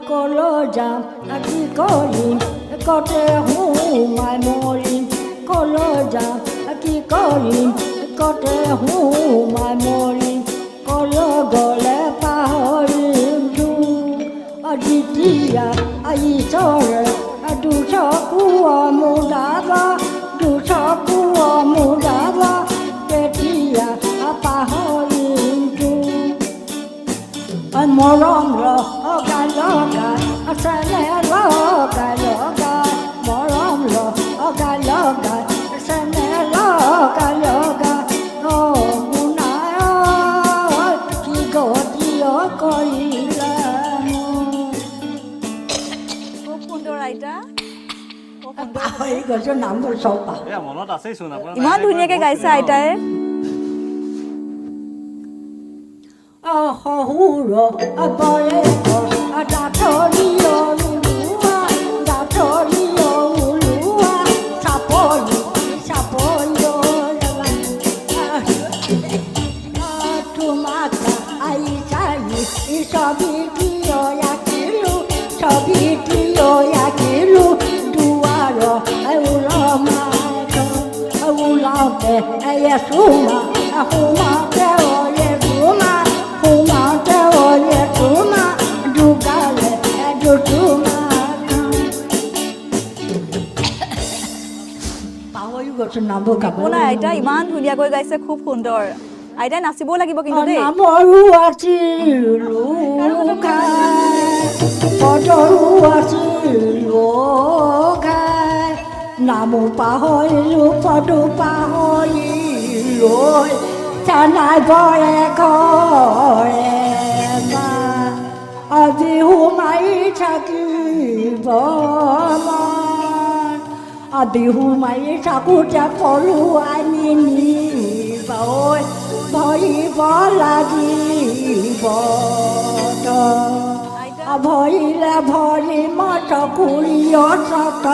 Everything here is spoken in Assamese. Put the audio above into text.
কলৈ যাম কি কৰিম কতে সোমাই মৰিম কলৈ যাম কি কৰিম কতে সোমাই মৰিম কলৈ গ'লে পাহৰিম যেতিয়া ঈশ্বৰে দুচকু মুদাব তেতিয়া পাহৰিম মৰম লগাই লগাই চেনে লগাই লগাই মৰম লগাই লগাই চেনে লগাই লগাই মোনাই কি গতিয় কৰিলে খুব সুন্দৰ আইতা পাহৰি গৈছো নামবোৰ চব মনত আছেইচোন আপোনাৰ ইমান ধুনীয়াকে গাইছে আইতাই শহুৰ বৰে ডাঠৰিয় ওলোৱা ডাঠৰিয় ওলোৱা চাপৰি তোমাক আইচাৰি ছবি আঁকিলো দুৱাৰ ওলাওঁতে সোমাওঁতে একো নাই আইতা ইমান ধুনীয়াকৈ গাইছে খুব সুন্দৰ আইতাই নাচিবও লাগিব কিন্তু দেই নামৰো আছিলো পদৰো আছিলো নামো পাহৰিলো পদো পাহৰিলো চানাই বৰে ঘৰে বিহু মাৰি থাকিব বিহু মাৰি থাকোঁতে পলু আনি নিব ভৰিব লাগিব ভৰিলে ভৰি চকুৰিয় চত